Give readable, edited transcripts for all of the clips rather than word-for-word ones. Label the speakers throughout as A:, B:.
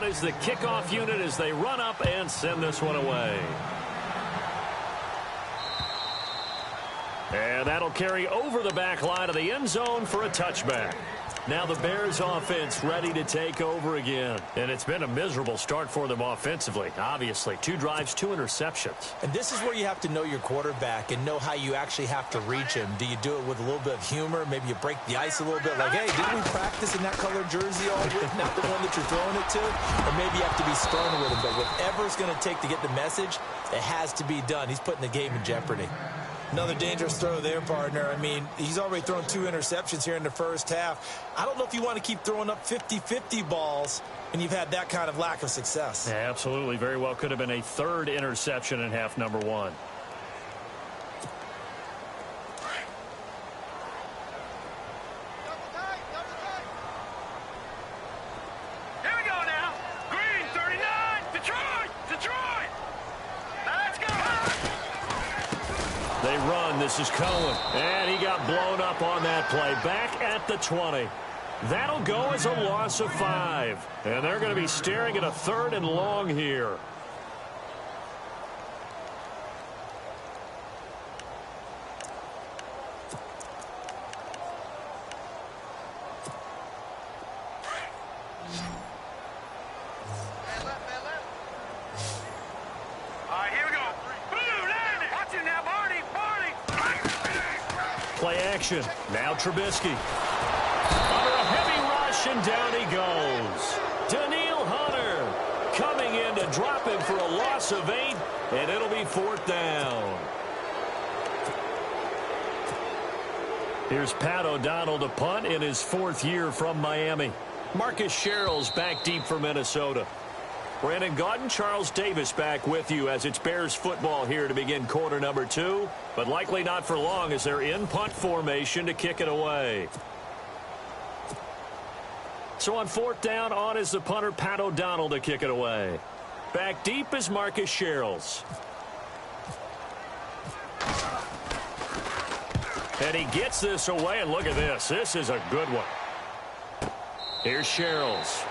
A: is the kickoff unit as they run up and send this one away. And that'll carry over the back line of the end zone for a touchback. Now the Bears offense ready to take over again. And it's been a miserable start for them offensively. Obviously, 2 drives, 2 interceptions.
B: And this is where you have to know your quarterback and know how you actually have to reach him. Do you do it with a little bit of humor? Maybe you break the ice a little bit. Like, hey, didn't we practice in that colored jersey all week? Not the one that you're throwing it to? Or maybe you have to be stern with him. But whatever it's going to take to get the message, it has to be done. He's putting the game in jeopardy. Another dangerous throw there, partner. I mean, he's already thrown 2 interceptions here in the first half. I don't know if you want to keep throwing up 50-50 balls when you've had that kind of lack of success.
A: Yeah, absolutely. Very well could have been a 3rd interception in half number 1.
C: Here we go now. Green, 39. Detroit! Detroit! Let's go!
A: They run. This is Cohen. And he got blown up on that play. Back at the 20. That'll go as a loss of 5. And they're going to be staring at a 3rd and long here. Play action. Now Trubisky. Under a heavy rush, and down he goes. Daniil Hunter coming in to drop him for a loss of 8, and it'll be 4th down. Here's Pat O'Donnell to punt in his 4th year from Miami. Marcus Sherrill's back deep for Minnesota. Brandon Gaudin, Charles Davis back with you as it's Bears football here to begin quarter number 2, but likely not for long as they're in punt formation to kick it away. So on 4th down, on is the punter Pat O'Donnell to kick it away. Back deep is Marcus Sherrills. And he gets this away, and look at this. This is a good one. Here's Sherrills.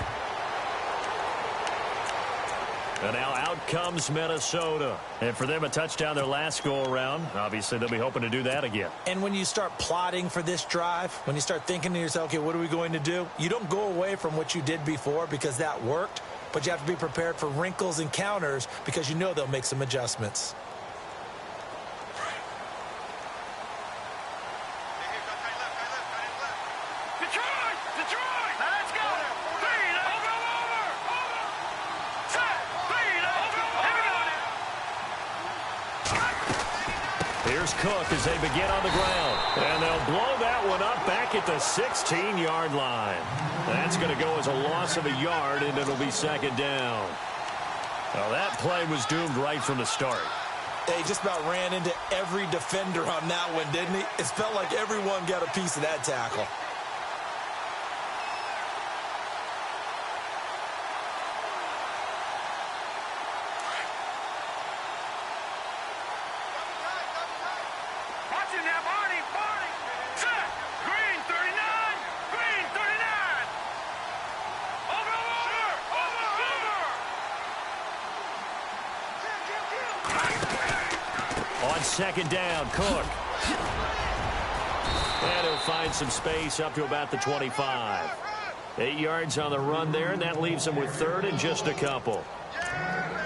A: And now out comes Minnesota. And for them, a touchdown their last go-around. Obviously, they'll be hoping to do that again.
B: And when you start plotting for this drive, when you start thinking to yourself, okay, what are we going to do? You don't go away from what you did before because that worked, but you have to be prepared for wrinkles and counters because you know they'll make some adjustments.
A: Cook as they begin on the ground. And they'll blow that one up back at the 16-yard line. That's going to go as a loss of a yard, and it'll be 2nd down. Well, that play was doomed right from the start.
B: He just about ran into every defender on that one, didn't he? It felt like everyone got a piece of that tackle.
A: On 2nd down, Cook. And he'll find some space up to about the 25. 8 yards on the run there, and that leaves him with 3rd and just a couple.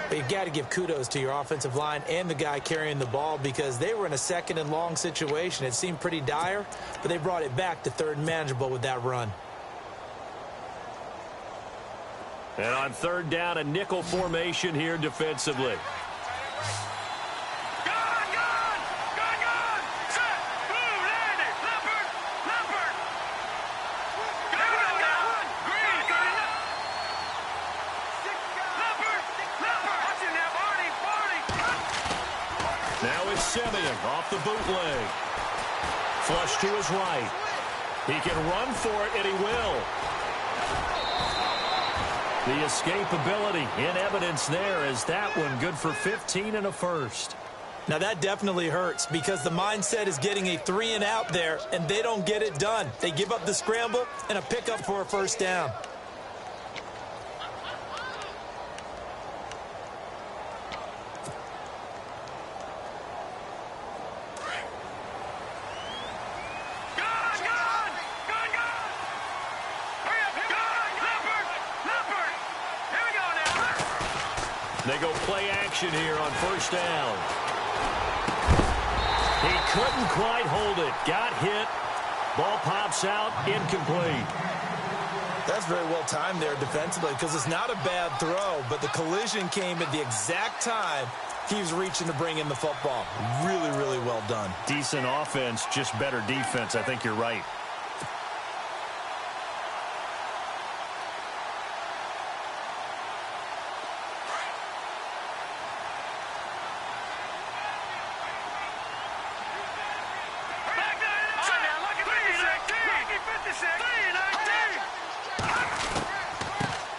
B: But you've got to give kudos to your offensive line and the guy carrying the ball because they were in a 2nd and long situation. It seemed pretty dire, but they brought it back to 3rd and manageable with that run.
A: And on 3rd down, a nickel formation here defensively. Simeon off the bootleg. Flush to his right. He can run for it, and he will. The escapability in evidence there is that one good for 15 and a 1st.
B: Now that definitely hurts because the mindset is getting a 3 and out there, and they don't get it done. They give up the scramble and a pickup for a 1st down.
A: They go play action here on first down. He couldn't quite hold it. Got hit. Ball pops out. Incomplete.
B: That's very well timed there defensively because it's not a bad throw, but the collision came at the exact time he was reaching to bring in the football. Really, really well done.
A: Decent offense, just better defense. I think you're right.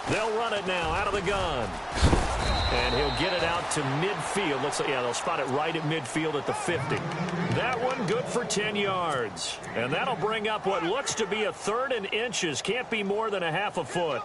A: They'll run it now out of the gun. And he'll get it out to midfield. Looks like, yeah, they'll spot it right at midfield at the 50. That one good for 10 yards. And that'll bring up what looks to be a third and inches. Can't be more than a half a foot.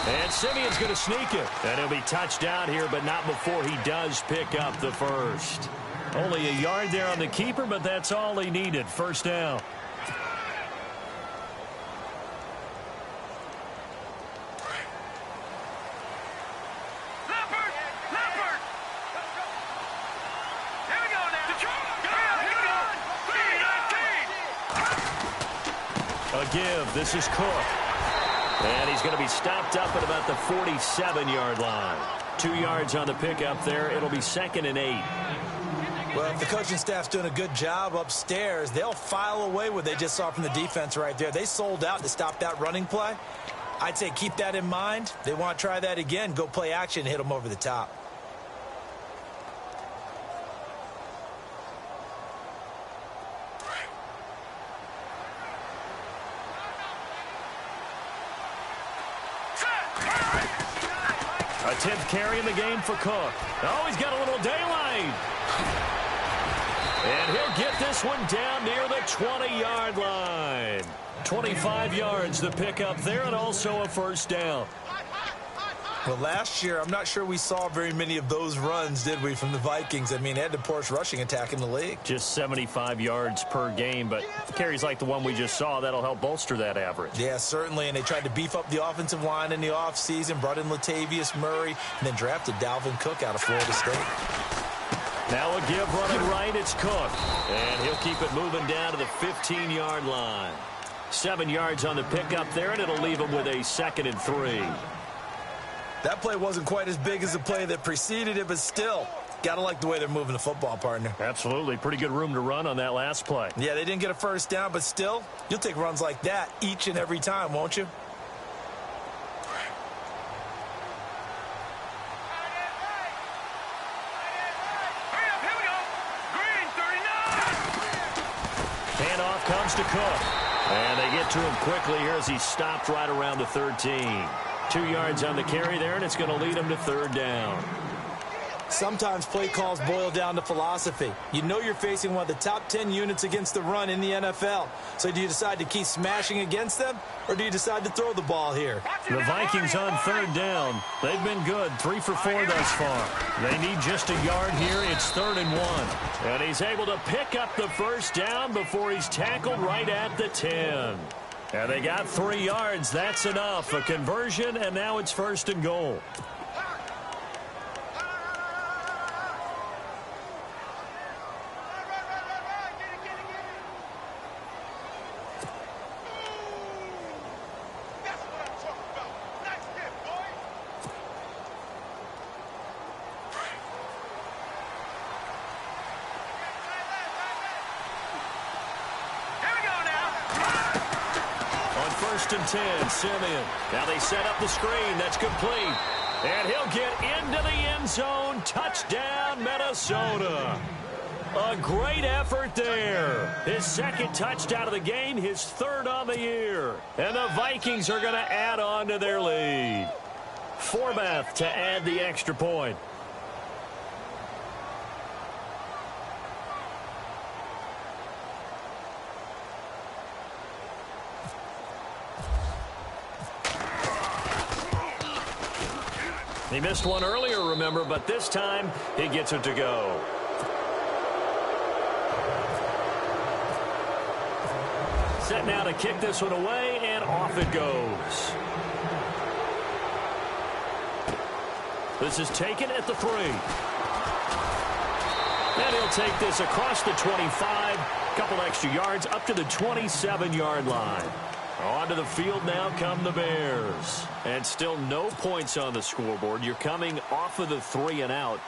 A: And Simeon's going to sneak it. And he'll be touched down here, but not before he does pick up the first. Only a yard there on the keeper, but that's all he needed. First down. A give. This is Cook. And he's going to be stopped up at about the 47-yard line. 2 yards on the pickup there. It'll be 2nd and 8.
B: Well, if the coaching staff's doing a good job upstairs, they'll file away what they just saw from the defense right there. They sold out to stop that running play. I'd say keep that in mind. They want to try that again. Go play action and hit them over the top.
A: A 10th carry in the game for Cook. Oh, he's got a little daylight. And he'll get this one down near the 20-yard line. 25 yards the pickup there, and also a first down.
B: Well, last year, I'm not sure we saw very many of those runs, did we, from the Vikings? I mean, they had the poorest rushing attack in the league.
A: Just 75 yards per game, but carries like the one we just saw, that'll help bolster that average.
B: Yeah, certainly, and they tried to beef up the offensive line in the offseason, brought in Latavius Murray, and then drafted Dalvin Cook out of Florida State.
A: Now a give running right, it's Cook. And he'll keep it moving down to the 15-yard line. 7 yards on the pickup there, and it'll leave him with a 2nd and 3.
B: That play wasn't quite as big as the play that preceded it, but still, got to like the way they're moving the football, partner.
A: Absolutely. Pretty good room to run on that last play.
B: Yeah, they didn't get a first down, but still, you'll take runs like that each and every time, won't you?
A: Handoff comes to Cook. And they get to him quickly here as he stopped right around the 13. 2 yards on the carry there, and it's going to lead him to 3rd down.
B: Sometimes play calls boil down to philosophy. You know you're facing one of the top 10 units against the run in the NFL. So do you decide to keep smashing against them, or do you decide to throw the ball here?
A: The Vikings on 3rd down. They've been good, 3 for 4 thus far. They need just a yard here. It's 3rd and 1. And he's able to pick up the first down before he's tackled right at the 10. And they got 3 yards. That's enough. A conversion, and now it's 1st and goal. And 10, Simeon. Now they set up the screen. That's complete. And he'll get into the end zone. Touchdown, Minnesota. A great effort there. His 2nd touchdown of the game, his 3rd on the year. And the Vikings are going to add on to their lead. Forbath to add the extra point. He missed one earlier, remember, but this time he gets it to go. Set now to kick this one away, and off it goes. This is taken at the 3. And he'll take this across the 25. Couple extra yards up to the 27-yard line. Onto the field now come the Bears. And still no points on the scoreboard. You're coming off of the 3 and out.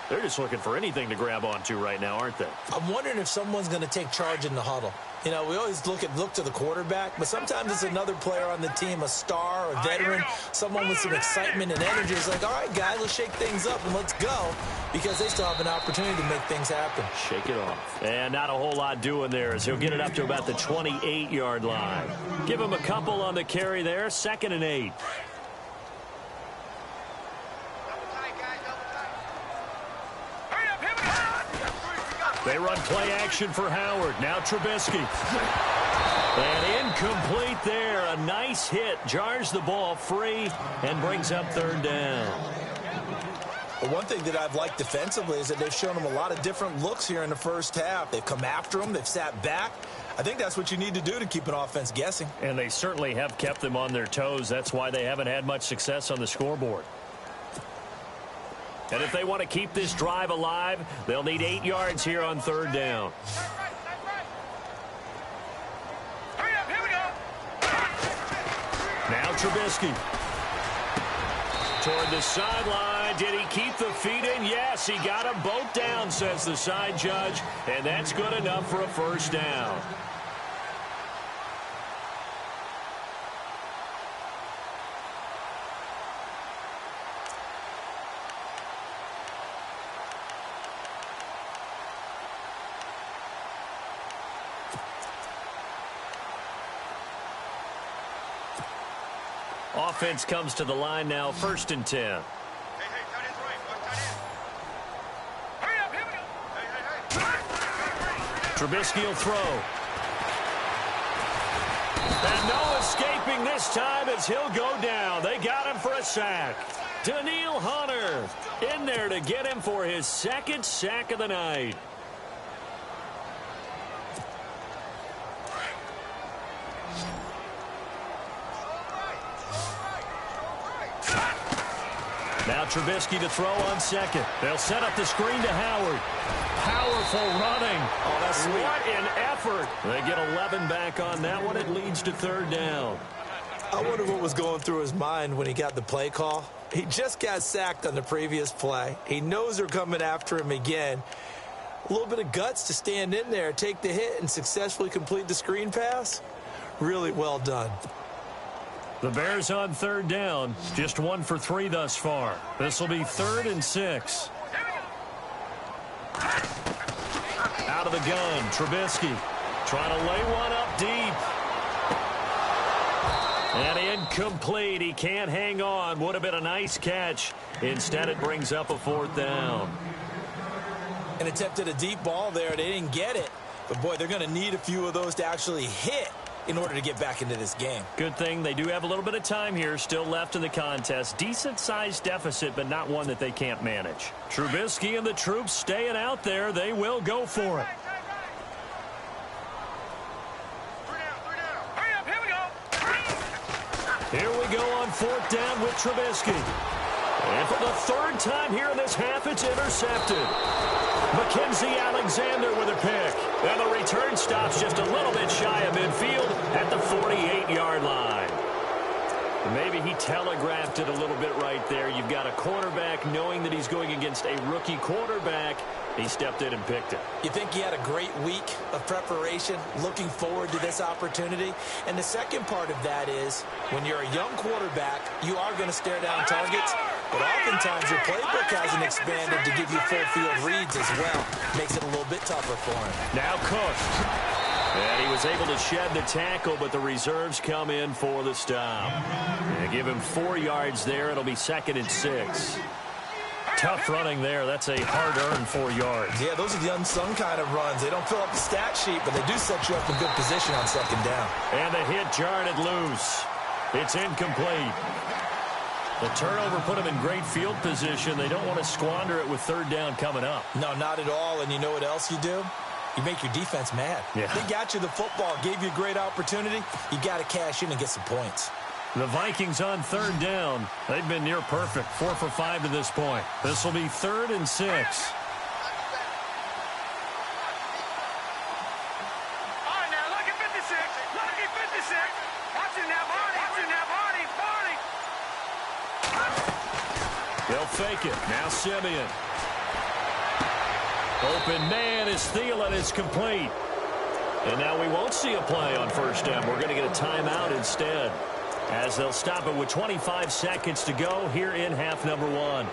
A: They're just looking for anything to grab onto right now, aren't they?
B: I'm wondering if someone's going to take charge in the huddle. You know, we always look to the quarterback, but sometimes it's another player on the team, a star, a veteran, someone with some excitement and energy. It's like, all right, guys, let's shake things up and let's go, because they still have an opportunity to make things happen.
A: Shake it off. And not a whole lot doing there as he'll get it up to about the 28-yard line. Give him a couple on the carry there, 2nd and 8. They run play action for Howard. Now Trubisky. And incomplete there. A nice hit. Jars the ball free and brings up 3rd down.
B: Well, one thing that I've liked defensively is that they've shown him a lot of different looks here in the first half. They've come after him. They've sat back. I think that's what you need to do to keep an offense guessing.
A: And they certainly have kept them on their toes. That's why they haven't had much success on the scoreboard. And if they want to keep this drive alive, they'll need 8 yards here on 3rd down. Now Trubisky. Toward the sideline. Did he keep the feet in? Yes, he got them both down, says the side judge. And that's good enough for a 1st down. Offense comes to the line now, 1st and 10. Trubisky will throw. And no escaping this time as he'll go down. They got him for a sack. Daniil Hunter in there to get him for his 2nd sack of the night. Now Trubisky to throw on 2nd. They'll set up the screen to Howard. Powerful running.
B: Oh, that's sweet.
A: What an effort. They get 11 back on that one. It leads to 3rd down.
B: I wonder what was going through his mind when he got the play call. He just got sacked on the previous play. He knows they're coming after him again. A little bit of guts to stand in there, take the hit, and successfully complete the screen pass. Really well done.
A: The Bears on 3rd down. Just 1 for 3 thus far. This will be 3rd and 6. Out of the gun, Trubisky trying to lay one up deep. And incomplete. He can't hang on. Would have been a nice catch. Instead, it brings up a 4th down.
B: And attempted a deep ball there. They didn't get it. But, boy, they're going to need a few of those to actually hit in order to get back into this game.
A: Good thing they do have a little bit of time here still left in the contest. Decent-sized deficit, but not one that they can't manage. Trubisky and the troops staying out there. They will go for it. Here we go on 4th down with Trubisky. And for the 3rd time here in this half, it's intercepted. Mackenzie Alexander with a pick. And the return stops just a little bit shy of midfield at the 48-yard line. Maybe he telegraphed it a little bit right there. You've got a cornerback knowing that he's going against a rookie quarterback. He stepped in and picked it.
B: You think he had a great week of preparation, looking forward to this opportunity? And the second part of that is, when you're a young quarterback, you are going to stare down targets, but oftentimes your playbook hasn't expanded to give you full field reads as well. Makes it a little bit tougher for him.
A: Now Cook. And he was able to shed the tackle, but the reserves come in for the stop. And give him 4 yards there. It'll be 2nd and 6. Tough running there. That's a hard-earned 4 yards.
B: Yeah, those are the unsung kind of runs. They don't fill up the stat sheet, but they do set you up in good position on 2nd down.
A: And the hit jarred it loose. It's incomplete. The turnover put them in great field position. They don't want to squander it with third down coming up.
B: No, not at all. And you know what else you do? You make your defense mad.
A: Yeah.
B: They got you the football, gave you a great opportunity. You got to cash in and get some points.
A: The Vikings on third down. They've been near perfect, 4 for 5 to this point. This will be 3rd and 6.
C: All right, now, look at 56. Look at 56. Watch him now, Barney. Watch him now, Barney. Barney.
A: They'll fake it. Now Simeon. Open man is Thielen. It's complete. And now we won't see a play on first down. We're going to get a timeout instead, as they'll stop it with 25 seconds to go here in half number 1.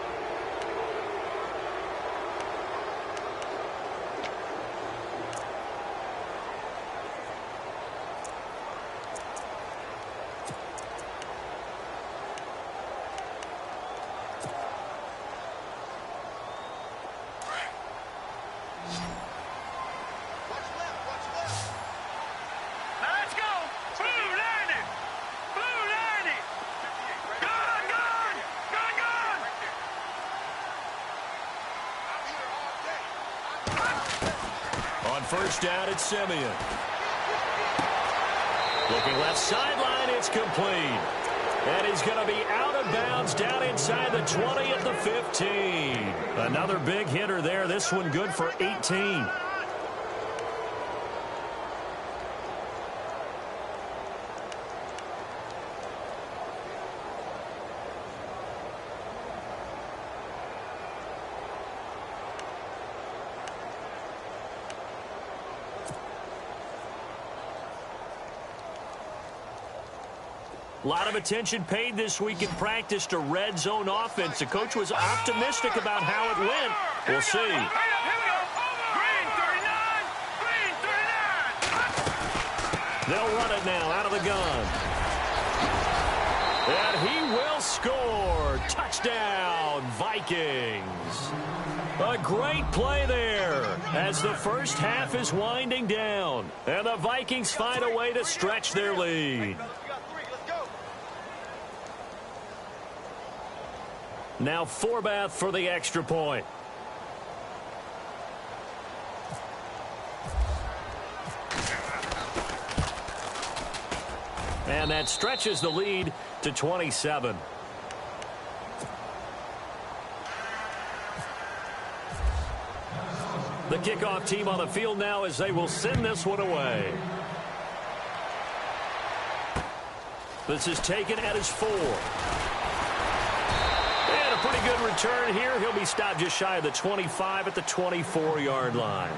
A: First down, it's Simeon. Looking left sideline, it's complete. And he's going to be out of bounds down inside the 20 at the 15. Another big hitter there. This one good for 18. A lot of attention paid this week in practice to red zone offense. The coach was optimistic about how it went. We'll see.
C: Here we go. Green 39. Green 39.
A: They'll run it now out of the gun. And he will score. Touchdown, Vikings. A great play there as the first half is winding down. And the Vikings find a way to stretch their lead. Now Forbath for the extra point. And that stretches the lead to 27. The kickoff team on the field now as they will send this one away. This is taken at his 4. And a pretty good return here. He'll be stopped just shy of the 25 at the 24-yard line.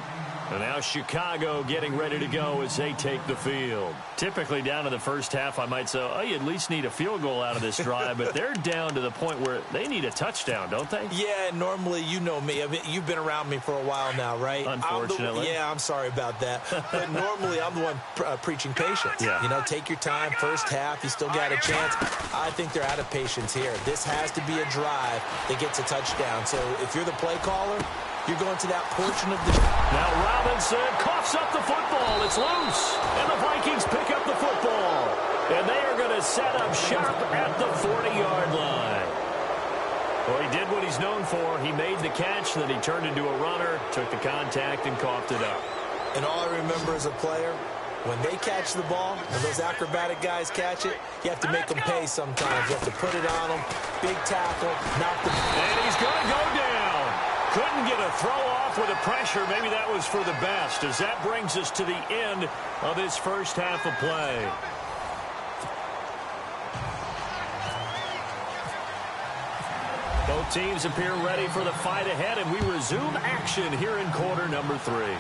A: And now Chicago getting ready to go as they take the field. Typically down to the first half, I might say, oh, you at least need a field goal out of this drive. But they're down to the point where they need a touchdown, don't they?
B: Yeah, normally, you know me. I mean, you've been around me for a while now, right?
A: Unfortunately.
B: I'm sorry about that. But normally, I'm the one preaching patience.
A: Yeah.
B: You know, take your time. First half, you still got a chance. I think they're out of patience here. This has to be a drive that gets a touchdown. So if you're the play caller, you're going to that portion of the...
A: Now Robinson coughs up the football. It's loose. And the Vikings pick up the football. And they are going to set up shop at the 40-yard line. Well, he did what he's known for. He made the catch, then he turned into a runner, took the contact, and coughed it up.
B: And all I remember as a player, when they catch the ball, when those acrobatic guys catch it, you have to make them pay sometimes. You have to put it on them. Big tackle, knock them.
A: And he's going to go down. Couldn't get a throw off with the pressure. Maybe that was for the best, as that brings us to the end of this first half of play. Both teams appear ready for the fight ahead, and we resume action here in quarter number 3.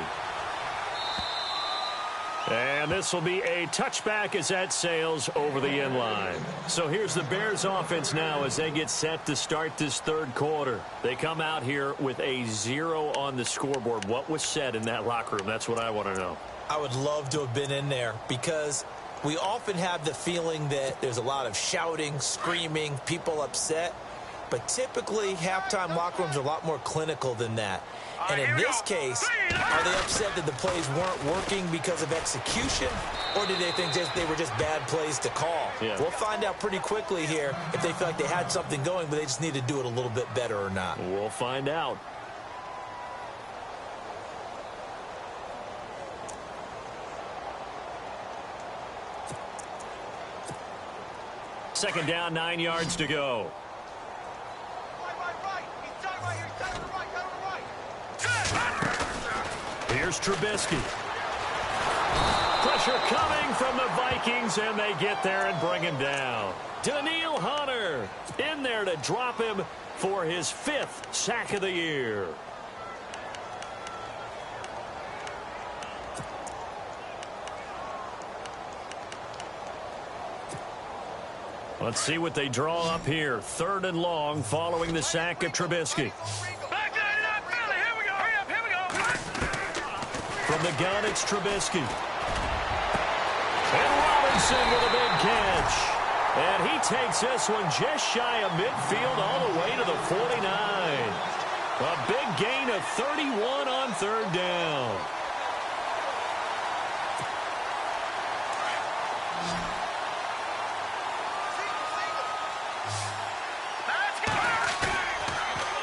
A: And this will be a touchback as that sails over the end line. So here's the Bears offense now as they get set to start this third quarter. They come out here with a 0 on the scoreboard. What was said in that locker room? That's what I want to know.
B: I would love to have been in there because we often have the feeling that there's a lot of shouting, screaming, people upset. but typically halftime locker rooms are a lot more clinical than that. And in this case, are they upset that the plays weren't working because of execution, or did they think they were just bad plays to call?
A: Yeah.
B: We'll find out pretty quickly here if they feel like they had something going, but they just need to do it a little bit better or not.
A: We'll find out. Second down, 9 yards to go. Here's Trubisky. Pressure coming from the Vikings, and they get there and bring him down. Danielle Hunter in there to drop him for his 5th sack of the year. Let's see what they draw up here. 3rd and long following the sack of Trubisky. From the gun, it's Trubisky. And Robinson with a big catch. And he takes this one just shy of midfield all the way to the 49. A big gain of 31 on 3rd down.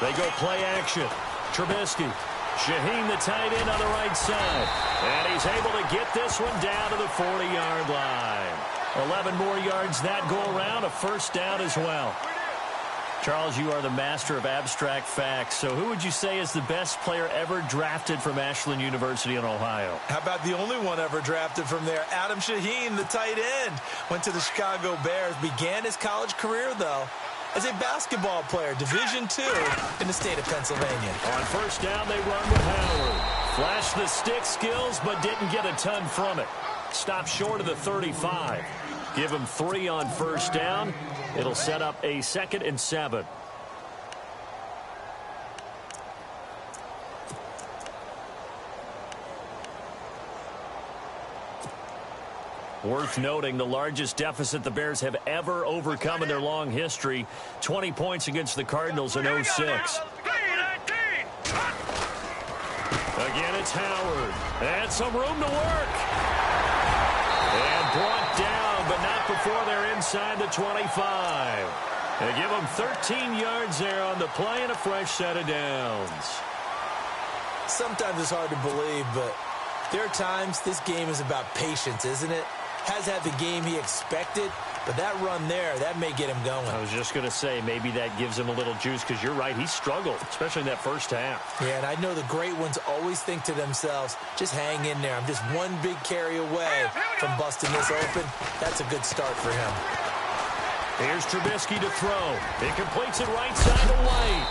A: They go play action. Trubisky. Shaheen, the tight end, on the right side. And he's able to get this one down to the 40-yard line. 11 more yards that go around, a 1st down as well. Charles, you are the master of abstract facts. So who would you say is the best player ever drafted from Ashland University in Ohio?
B: How about the only one ever drafted from there? Adam Shaheen, the tight end. Went to the Chicago Bears. Began his college career, though, as a basketball player, Division II in the state of Pennsylvania.
A: On 1st down, they run with Howard. Flashed the stick skills, but didn't get a ton from it. Stopped short of the 35. Give him 3 on 1st down. It'll set up a 2nd and 7. Worth noting, the largest deficit the Bears have ever overcome in their long history, 20 points against the Cardinals in 06. Again, it's Howard. And some room to work. And brought down, but not before they're inside the 25. They give them 13 yards there on the play and a fresh set of downs.
B: Sometimes it's hard to believe, but there are times this game is about patience, isn't it? Has had the game he expected, but that run there, that may get him going.
A: I was just going to say, maybe that gives him a little juice, because you're right, he struggled, especially in that 1st half.
B: Yeah, and I know the great ones always think to themselves, just hang in there. I'm just one big carry away from busting this open. That's a good start for him.
A: Here's Trubisky to throw. He completes it right side to White.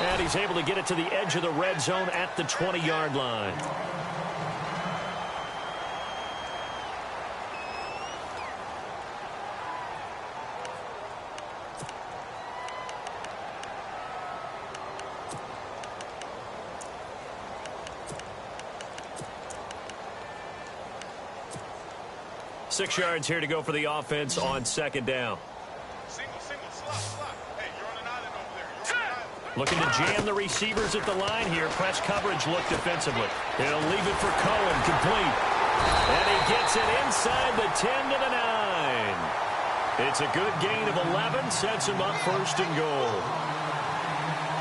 A: And he's able to get it to the edge of the red zone at the 20-yard line. Six yards here to go for the offense on 2nd down. Looking to jam the receivers at the line here. Press coverage look defensively. He'll leave it for Cohen, complete. And he gets it inside the 10 to the 9. It's a good gain of 11, sets him up 1st and goal.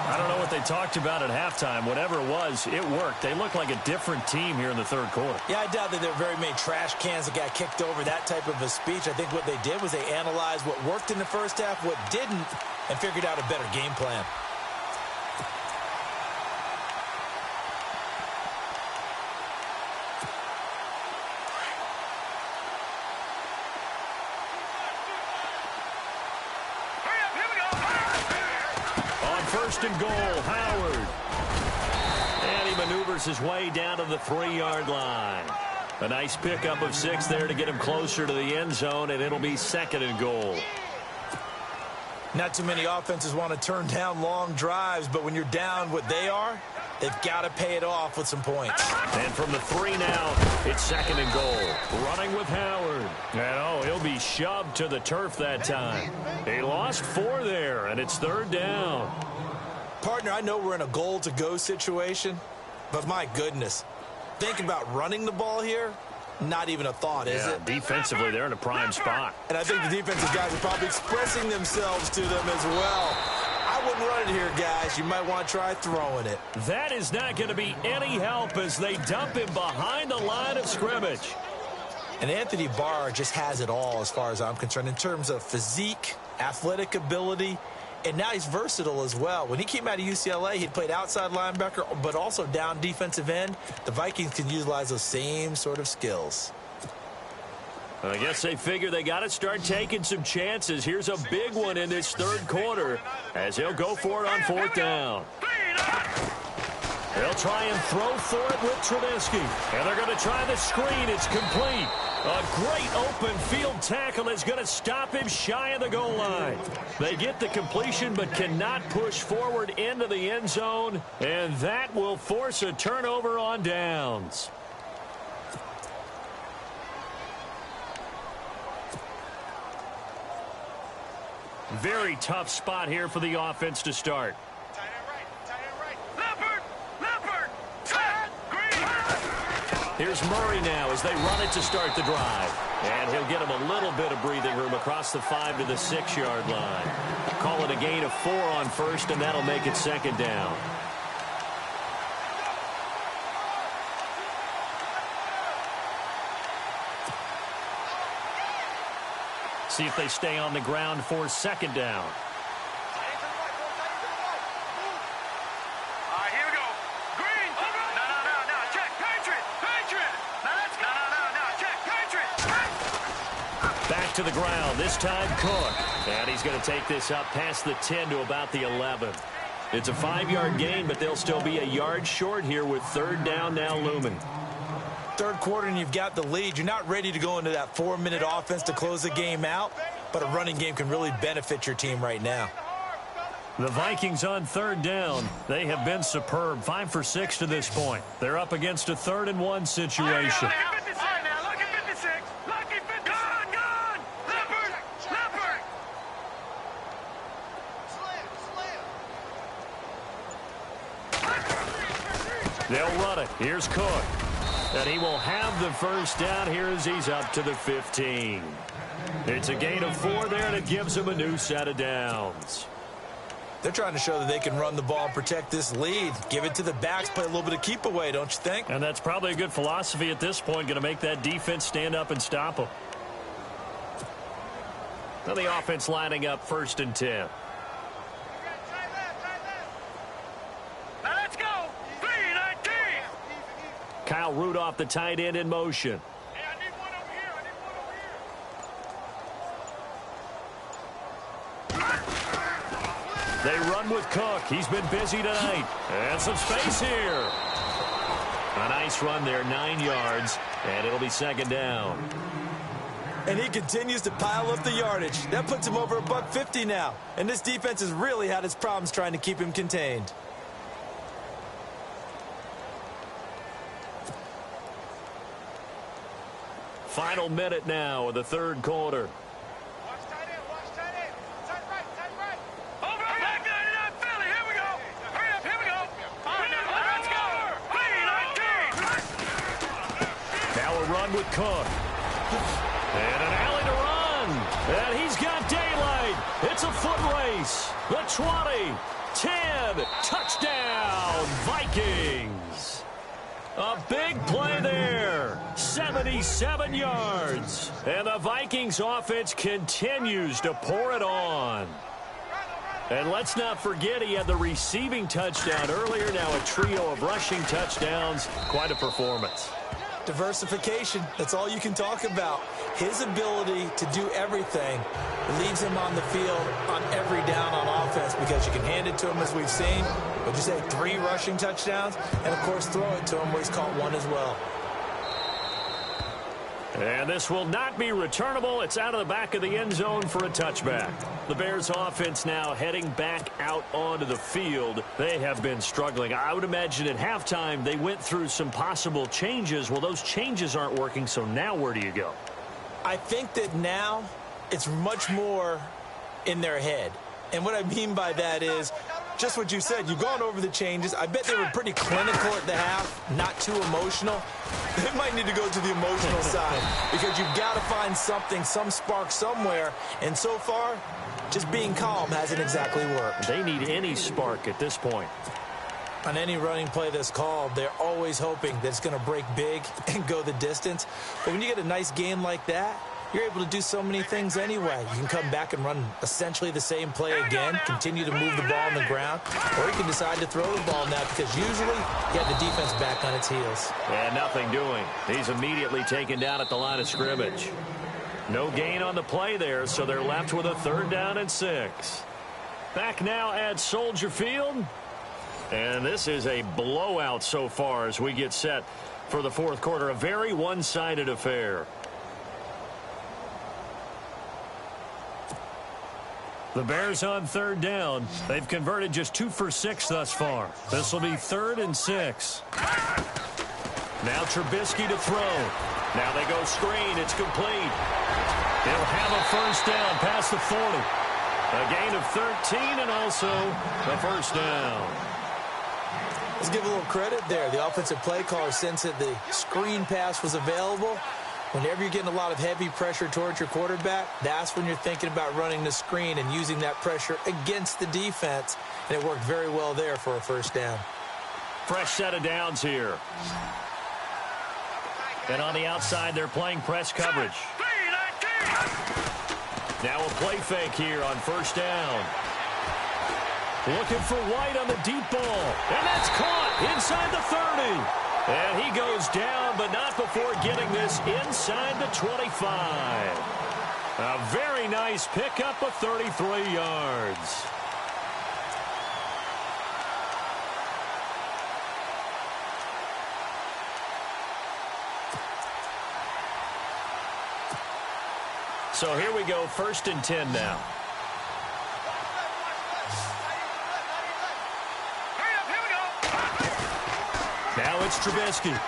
A: I don't know what they talked about at halftime. Whatever it was, it worked. They look like a different team here in the 3rd quarter.
B: Yeah, I doubt that there are very many trash cans that got kicked over, that type of a speech. I think what they did was they analyzed what worked in the 1st half, what didn't, and figured out a better game plan.
A: And goal, Howard. And he maneuvers his way down to the 3-yard line. A nice pickup of 6 there to get him closer to the end zone, and it'll be 2nd and goal.
B: Not too many offenses want to turn down long drives, but when you're down what they are, They've got to pay it off with some points.
A: And from the 3 now, it's 2nd and goal. Running with Howard. And, he'll be shoved to the turf that time. He lost 4 there, and it's 3rd down.
B: Partner, I know we're in a goal-to-go situation, but my goodness, think about running the ball here. Not even a thought, is it?
A: Defensively, they're in a prime spot.
B: And I think the defensive guys are probably expressing themselves to them as well. I wouldn't run it here, guys. You might want to try throwing it.
A: That is not going to be any help as they dump him behind the line of scrimmage.
B: And Anthony Barr just has it all as far as I'm concerned in terms of physique, athletic ability, and now he's versatile as well. When he came out of UCLA, he played outside linebacker, but also down defensive end. The Vikings can utilize those same sort of skills.
A: I guess they figure they got to start taking some chances. Here's a big one in this 3rd quarter as he'll go for it on 4th down. They'll try and throw for it with Trubisky. And they're going to try the screen. It's complete. A great open field tackle is going to stop him shy of the goal line. They get the completion but cannot push forward into the end zone. And that will force a turnover on downs. Very tough spot here for the offense to start. Here's Murray now as they run it to start the drive. And he'll get him a little bit of breathing room across the 5 to the 6-yard line. Call it a gain of 4 on 1st, and that'll make it 2nd down. See if they stay on the ground for 2nd down. To the ground, this time Cook. And he's going to take this up past the 10 to about the 11. It's a 5-yard gain, but they'll still be a yard short here with 3rd down now looming.
B: 3rd quarter and you've got the lead. You're not ready to go into that 4-minute offense to close the game out, but a running game can really benefit your team right now.
A: The Vikings on 3rd down. They have been superb, 5 for 6 to this point. They're up against a 3rd and 1 situation. They'll run it. Here's Cook. And he will have the 1st down here as he's up to the 15. It's a gain of 4 there, and it gives him a new set of downs.
B: They're trying to show that they can run the ball and protect this lead. Give it to the backs, play a little bit of keep away, don't you think?
A: And that's probably a good philosophy at this point, going to make that defense stand up and stop them. Now the offense lining up 1st and 10. Kyle Rudolph, the tight end, in motion.
C: Hey, I need one over here.
A: They run with Cook. He's been busy tonight. And some space here. A nice run there, 9 yards, and it'll be 2nd down.
B: And he continues to pile up the yardage. That puts him over $150 now. And this defense has really had its problems trying to keep him contained.
A: Final minute now of the 3rd quarter.
C: Watch tight end. Tight right. Over. Back line it up, Philly. Here we go. Hurry up, here we go. All right, now, let's go.
A: Now a run with Cook. And an alley to run. And he's got daylight. It's a foot race. The 20, 10, touchdown, Vikings. A big play there. 77 yards. And the Vikings offense continues to pour it on. And let's not forget he had the receiving touchdown earlier. Now a trio of rushing touchdowns. Quite a performance.
B: Diversification, that's all you can talk about. His ability to do everything leaves him on the field on every down on offense because you can hand it to him as we've seen. Would you say 3 rushing touchdowns? And, of course, throw it to him where he's caught 1 as well.
A: And this will not be returnable. It's out of the back of the end zone for a touchback. The Bears offense now heading back out onto the field. They have been struggling. I would imagine at halftime they went through some possible changes. Well, those changes aren't working, so now where do you go?
B: I think that now it's much more in their head. And what I mean by that is just what you said. You've gone over the changes. I bet they were pretty clinical at the half, not too emotional. They might need to go to the emotional side because you've got to find something, some spark somewhere. And so far, just being calm hasn't exactly worked.
A: They need any spark at this point.
B: On any running play that's called, they're always hoping that it's going to break big and go the distance. But when you get a nice game like that, you're able to do so many things anyway. You can come back and run essentially the same play again, continue to move the ball on the ground, or you can decide to throw the ball now because usually you have the defense back on its heels.
A: And nothing doing. He's immediately taken down at the line of scrimmage. No gain on the play there, so they're left with a 3rd down and 6. Back now at Soldier Field. And this is a blowout so far as we get set for the 4th quarter. A very one-sided affair. The Bears on 3rd down. They've converted just 2 for 6 thus far. This will be 3rd and 6. Now Trubisky to throw. Now they go screen. It's complete. They'll have a 1st down past the 40. A gain of 13 and also a 1st down.
B: Let's give a little credit there. The offensive play caller sensed that the screen pass was available. Whenever you're getting a lot of heavy pressure towards your quarterback, that's when you're thinking about running the screen and using that pressure against the defense. And it worked very well there for a 1st down.
A: Fresh set of downs here. And on the outside, they're playing press coverage. Now a play fake here on 1st down. Looking for White on the deep ball. And that's caught inside the 30. And he goes down, but not before getting this inside the 25. A very nice pickup of 33 yards. So here we go, 1st and 10 now. Now it's Trubisky.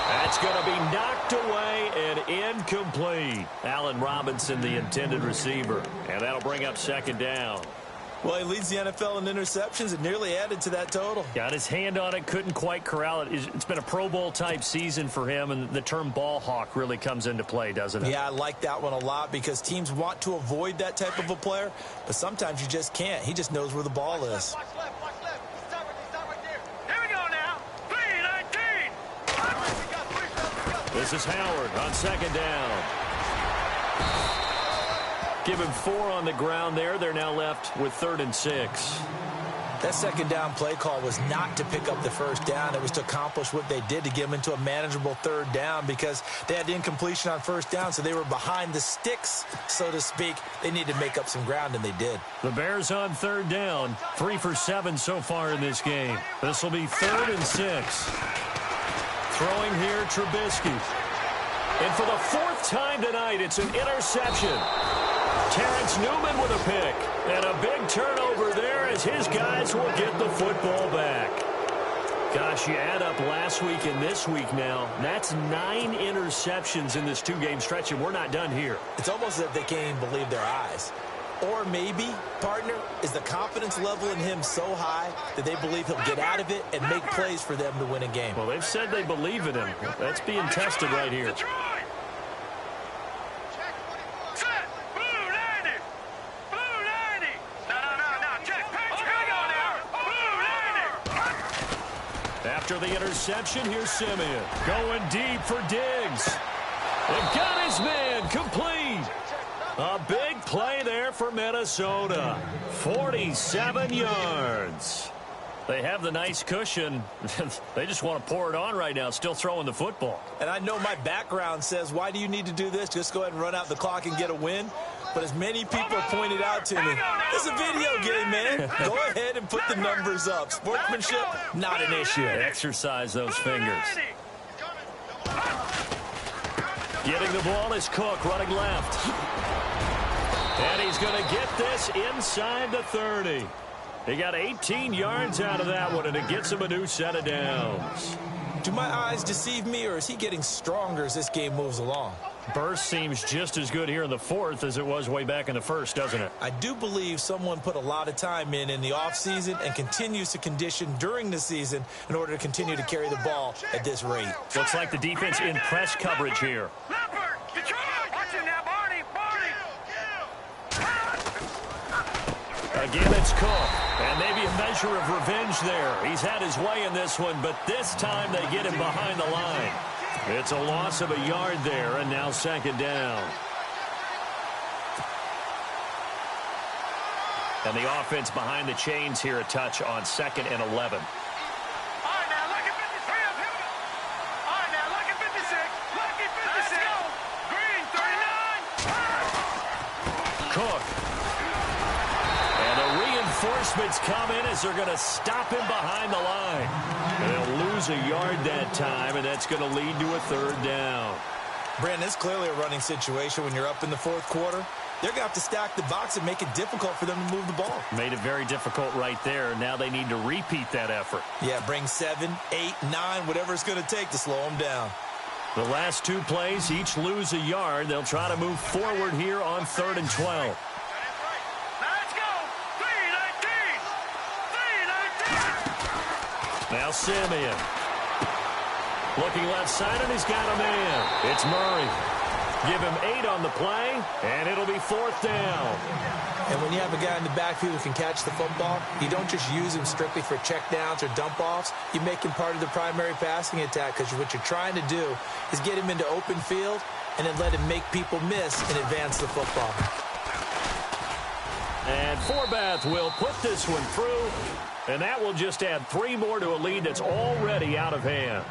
A: That's going to be knocked away and incomplete. Allen Robinson, the intended receiver. And that'll bring up 2nd down.
B: Well, he leads the NFL in interceptions. It nearly added to that total.
A: Got his hand on it, couldn't quite corral it. It's been a Pro Bowl-type season for him, and the term ball hawk really comes into play, doesn't it?
B: Yeah, I like that one a lot because teams want to avoid that type of a player, but sometimes you just can't. He just knows where the ball is.
C: Watch left. Stop right there. Here we go now. 3-19.
A: This is Howard on 2nd down. Give him 4 on the ground there. They're now left with 3rd and 6.
B: That 2nd down play call was not to pick up the 1st down. It was to accomplish what they did to get them into a manageable 3rd down because they had incompletion on 1st down, so they were behind the sticks, so to speak. They needed to make up some ground, and they did.
A: The Bears on 3rd down. 3 for 7 so far in this game. This will be 3rd and 6. Throwing here, Trubisky. And for the 4th time tonight, it's an interception. Terrence Newman with a pick. And a big turnover there as his guys will get the football back. Gosh, you add up last week and this week now. That's 9 interceptions in this 2-game stretch, and we're not done here.
B: It's almost as if they can't even believe their eyes. Or maybe, partner, is the confidence level in him so high that they believe he'll get out of it and make plays for them to win a game.
A: Well, they've said they believe in him. That's being tested right here. After the interception, here's Simeon. Going deep for Diggs. They've got his man complete. A big play there for Minnesota. 47 yards. They have the nice cushion. They just want to pour it on right now, still throwing the football.
B: And I know my background says, why do you need to do this? Just go ahead and run out the clock and get a win. But as many people pointed out to me, it's a video game, man. Go ahead and put the numbers up. Sportsmanship, not an issue.
A: Exercise those fingers. Getting the ball is Cook running left. And he's going to get this inside the 30. He got 18 yards out of that one, and it gets him a new set of downs.
B: Do my eyes deceive me, or is he getting stronger as this game moves along?
A: Burst seems just as good here in the fourth as it was way back in the first, doesn't it?
B: I do believe someone put a lot of time in the offseason and continues to condition during the season in order to continue to carry the ball at this rate.
A: Looks like the defense in press coverage here.
C: Leopard, Detroit. Watch him now, Barney.
A: Again, it's Cook. And maybe a measure of revenge there. He's had his way in this one, but this time they get him behind the line. It's a loss of a yard there, and now second down. And the offense behind the chains here a touch on 2nd and 11.
C: All right, now, look at 53. All right, now, look at 56. Look at 56. Green, 39.
A: Cook. And the reinforcements come in as they're going to stop him behind the line. They'll lose a yard that time, and that's going to lead to a 3rd down.
B: Brandon, it's clearly a running situation when you're up in the 4th quarter. They're going to have to stack the box and make it difficult for them to move the ball.
A: Made it very difficult right there. Now they need to repeat that effort.
B: Yeah, bring 7, 8, 9, whatever it's going to take to slow them down.
A: The last 2 plays, each lose a yard. They'll try to move forward here on 3rd and 12. Now Simeon. Looking left side, and he's got a man. It's Murray. Give him 8 on the play, and it'll be 4th down.
B: And when you have a guy in the backfield who can catch the football, you don't just use him strictly for checkdowns or dump-offs. You make him part of the primary passing attack, because what you're trying to do is get him into open field and then let him make people miss and advance the football.
A: And Forbath will put this one through, and that will just add 3 more to a lead that's already out of hand.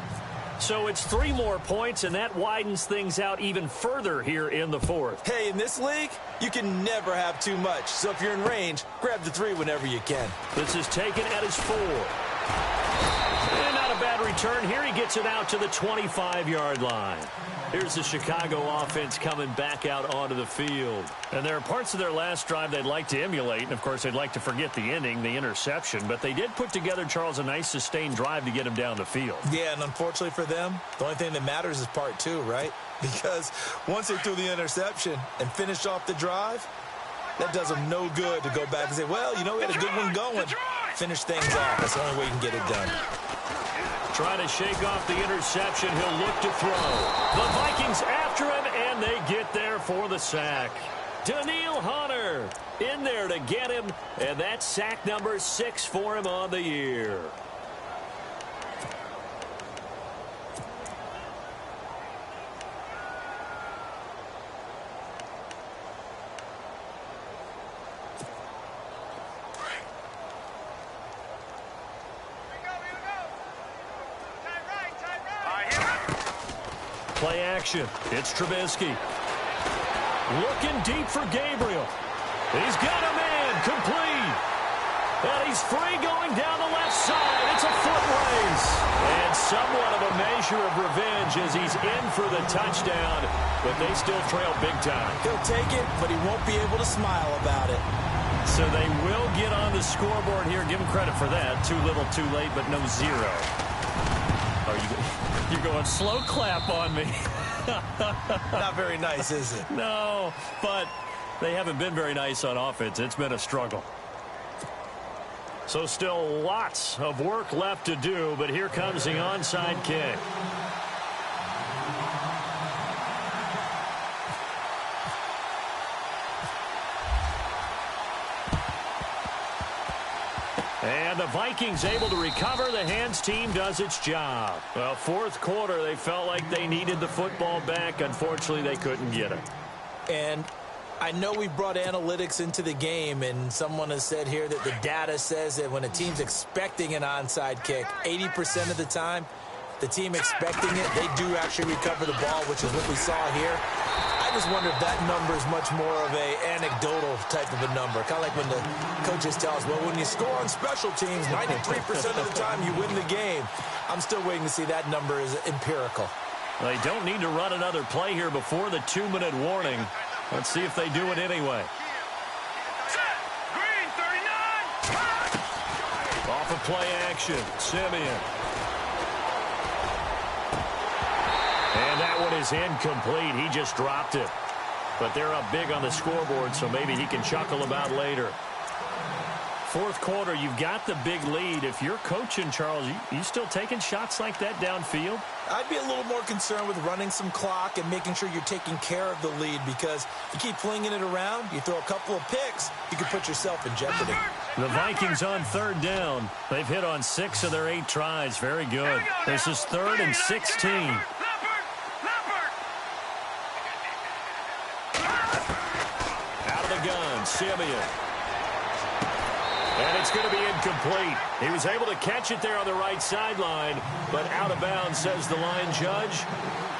A: So it's 3 more points, and that widens things out even further here in the 4th.
B: Hey, in this league, you can never have too much. So if you're in range, grab the 3 whenever you can.
A: This is taken at his 4. And not a bad return here. He gets it out to the 25-yard line. Here's the Chicago offense coming back out onto the field. And there are parts of their last drive they'd like to emulate. And, of course, they'd like to forget the ending, the interception. But they did put together, Charles, a nice sustained drive to get him down the field.
B: Yeah, and unfortunately for them, the only thing that matters is part 2, right? Because once they threw the interception and finished off the drive, that does them no good to go back and say, well, you know, we had a good one going. Finish things off. That's the only way you can get it done.
A: Try to shake off the interception. He'll look to throw. The Vikings after him, and they get there for the sack. Daniil Hunter in there to get him, and that's sack number 6 for him on the year. Play action. It's Trubisky. Looking deep for Gabriel. He's got a man. Complete. And he's free going down the left side. It's a foot race. And somewhat of a measure of revenge as he's in for the touchdown. But they still trail big time.
B: He'll take it, but he won't be able to smile about it.
A: So they will get on the scoreboard here. Give him credit for that. Too little, too late, but no 0. You're going slow clap on me.
B: Not very nice, is it?
A: No, but they haven't been very nice on offense. It's been a struggle. So still lots of work left to do, but here comes the onside kick. And the Vikings able to recover. The hands team does its job. Well, 4th quarter, they felt like they needed the football back. Unfortunately, they couldn't get it.
B: And I know we brought analytics into the game, and someone has said here that the data says that when a team's expecting an onside kick, 80% of the time, the team expecting it, they do actually recover the ball, which is what we saw here. I just wonder if that number is much more of a anecdotal type of a number. Kind of like when the coaches tell us, well, when you score on special teams, 93% of the time you win the game. I'm still waiting to see that number is empirical.
A: They don't need to run another play here before the 2-minute warning. Let's see if they do it anyway.
C: Set. Green, 39.
A: Off of play action, Simeon. And that one is incomplete. He just dropped it. But they're up big on the scoreboard, so maybe he can chuckle about later. Fourth quarter, you've got the big lead. If you're coaching, Charles, you still taking shots like that downfield?
B: I'd be a little more concerned with running some clock and making sure you're taking care of the lead, because if you keep flinging it around, you throw a couple of picks, you could put yourself in jeopardy.
A: The Vikings on third down. They've hit on 6 of their 8 tries. Very good. This is 3rd and 16. Out of the gun, Simeon. And it's going to be incomplete. He was able to catch it there on the right sideline, but out of bounds, says the line judge.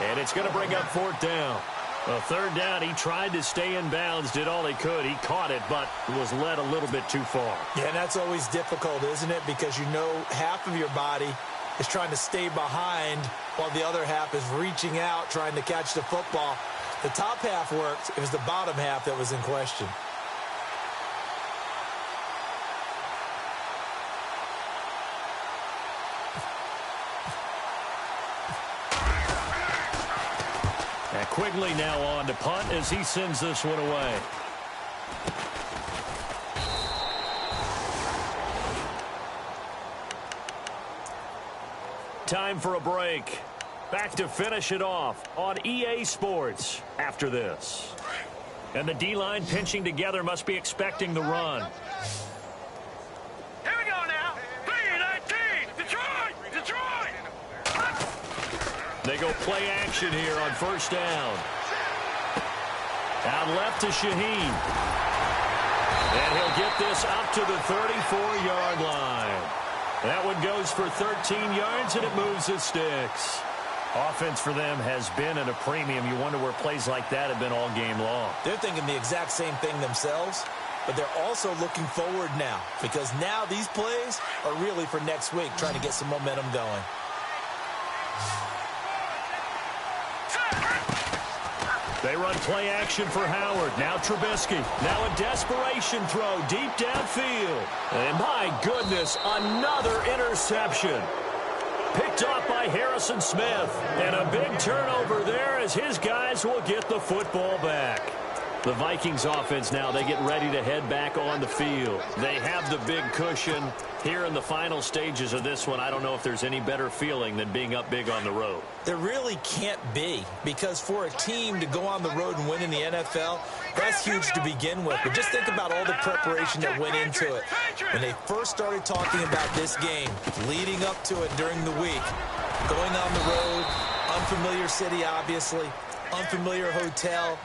A: And it's going to bring up 4th down. Well, 3rd down, he tried to stay in bounds, did all he could. He caught it, but was led a little bit too far.
B: Yeah, and that's always difficult, isn't it? Because you know half of your body is trying to stay behind while the other half is reaching out, trying to catch the football. The top half worked. It was the bottom half that was in question.
A: Quigley now on to punt as he sends this one away. Time for a break. Back to finish it off on EA Sports after this. And the D-line pinching together must be expecting the run.
C: Here we go now. 3-19. Detroit.
A: They go play action here on 1st down. Out left to Shaheen. And he'll get this up to the 34-yard line. That one goes for 13 yards, and it moves the sticks. Offense for them has been at a premium. You wonder where plays like that have been all game long.
B: They're thinking the exact same thing themselves, but they're also looking forward now, because now these plays are really for next week, trying to get some momentum going.
A: They run play action for Howard. Now Trubisky. Now a desperation throw deep downfield. And my goodness, another interception. Picked off by Harrison Smith. And a big turnover there as his guys will get the football back. The Vikings offense now, they get ready to head back on the field. They have the big cushion. Here in the final stages of this one, I don't know if there's any better feeling than being up big on the road.
B: There really can't be, because for a team to go on the road and win in the NFL, that's huge to begin with. But just think about all the preparation that went into it. When they first started talking about this game, leading up to it during the week, going on the road, unfamiliar city, obviously, unfamiliar hotel.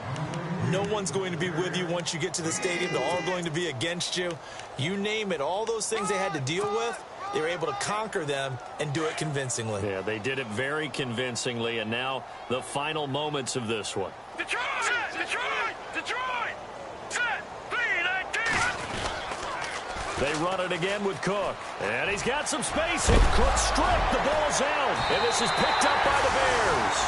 B: No one's going to be with you once you get to the stadium. They're all going to be against you. You name it, all those things they had to deal with, they were able to conquer them and do it convincingly.
A: Yeah, they did it very convincingly, and now the final moments of this one.
C: Detroit! Detroit! Set! 3-19.
A: They run it again with Cook. And he's got some space, and Cook stripped. The ball's out, and this is picked up by the Bears.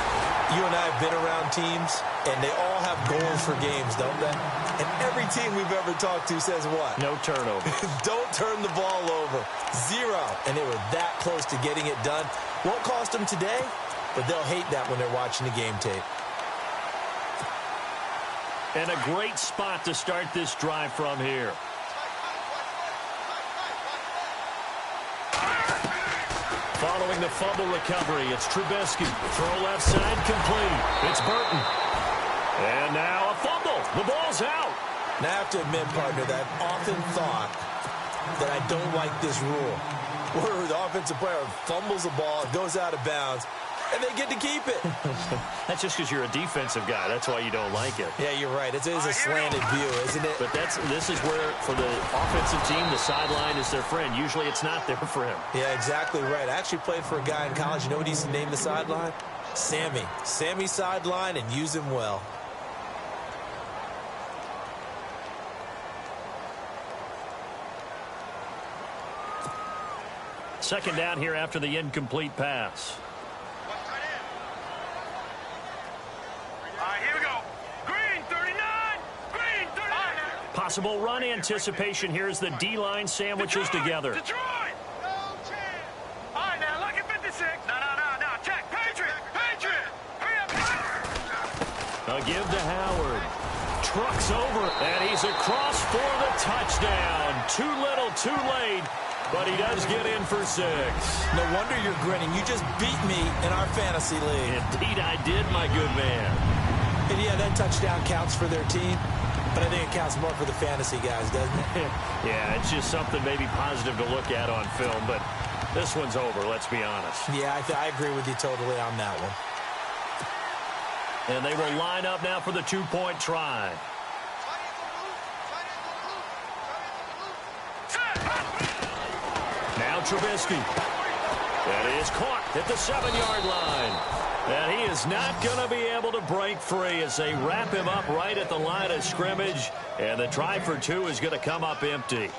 B: You and I have been around teams, and they all have goals for games, don't they? And every team we've ever talked to says what?
A: No turnover.
B: Don't turn the ball over. 0. And they were that close to getting it done. Won't cost them today, but they'll hate that when they're watching the game tape.
A: And a great spot to start this drive from here. Following the fumble recovery, it's Trubisky. Throw left side complete. It's Burton. And now a fumble. The ball's out.
B: Now, I have to admit, partner, that I've often thought that I don't like this rule, where the offensive player fumbles the ball, goes out of bounds, and they get to keep it.
A: That's just because you're a defensive guy. That's why you don't like it.
B: Yeah, you're right. It is a slanted view, isn't it?
A: But this is where, for the offensive team, the sideline is their friend. Usually it's not there for him.
B: Yeah, exactly right. I actually played for a guy in college. You know what he used to name the sideline? Sammy. Sammy sideline, and use him well.
A: Second down here after the incomplete pass. Possible run anticipation here as the D-line sandwiches together.
C: Detroit! No chance! All right, now, look at 56. No. Check. Patriot! Hurry up!
A: A give to Howard. Trucks over, and he's across for the touchdown. Too little, too late, but he does get in for 6.
B: No wonder you're grinning. You just beat me in our fantasy league.
A: Indeed I did, my good man.
B: And yeah, that touchdown counts for their team, but I think it counts more for the fantasy guys, doesn't it?
A: Yeah, it's just something maybe positive to look at on film, but this one's over, let's be honest.
B: Yeah, I agree with you totally on that one.
A: And they will line up now for the 2-point try. Now Trubisky. That is caught at the 7-yard line. And he is not going to be able to break free as they wrap him up right at the line of scrimmage. And the try for 2 is going to come up empty.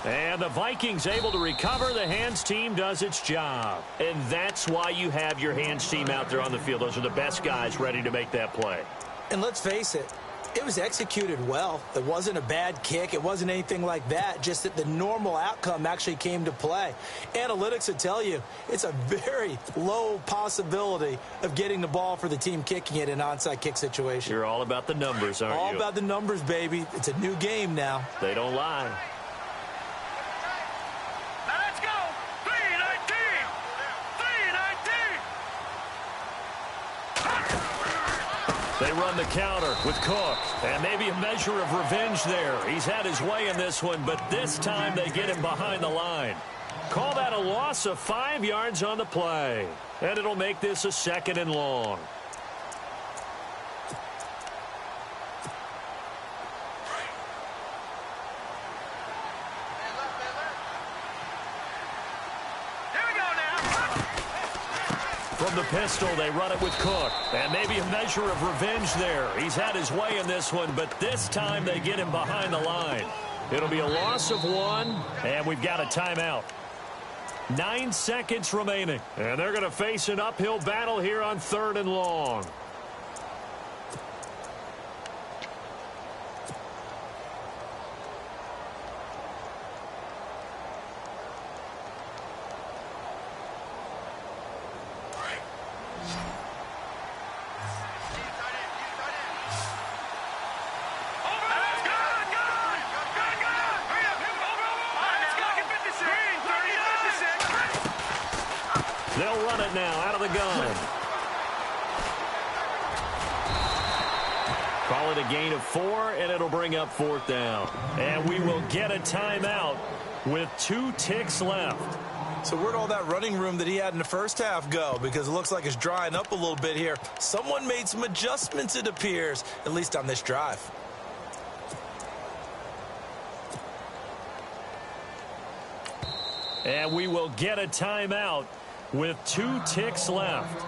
A: And the Vikings able to recover. The hands team does its job. And that's why you have your hands team out there on the field. Those are the best guys ready to make that play.
B: And let's face it, it was executed well. It wasn't a bad kick. It wasn't anything like that. Just that the normal outcome actually came to play. Analytics would tell you it's a very low possibility of getting the ball for the team kicking it in an onside kick situation.
A: You're all about the numbers, aren't you?
B: All about the numbers, baby. It's a new game now.
A: They don't lie. They run the counter with Cook, and maybe a measure of revenge there. He's had his way in this one, but this time they get him behind the line. Call that a loss of 5 yards on the play, and it'll make this a 2nd and long. From the pistol, they run it with Cook. And maybe a measure of revenge there. He's had his way in this one, but this time they get him behind the line. It'll be a loss of 1, and we've got a timeout. 9 seconds remaining. And they're going to face an uphill battle here on 3rd and long. They'll run it now out of the gun. Call it a gain of 4, and it'll bring up 4th down. And we will get a timeout with 2 ticks left.
B: So where'd all that running room that he had in the first half go? Because it looks like it's drying up a little bit here. Someone made some adjustments, it appears, at least on this drive.
A: And we will get a timeout with 2 ticks left.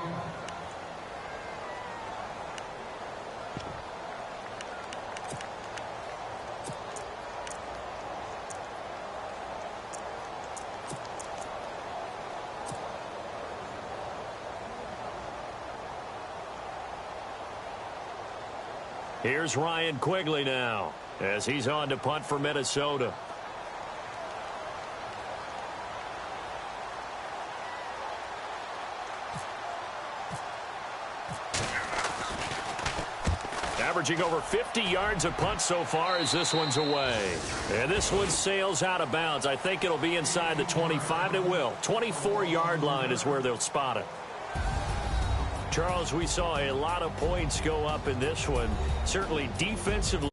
A: Here's Ryan Quigley now as he's on to punt for Minnesota. Averaging over 50 yards a punt so far as this one's away. And this one sails out of bounds. I think it'll be inside the 25. It will. 24-yard line is where they'll spot it. Charles, we saw a lot of points go up in this one. Certainly defensively.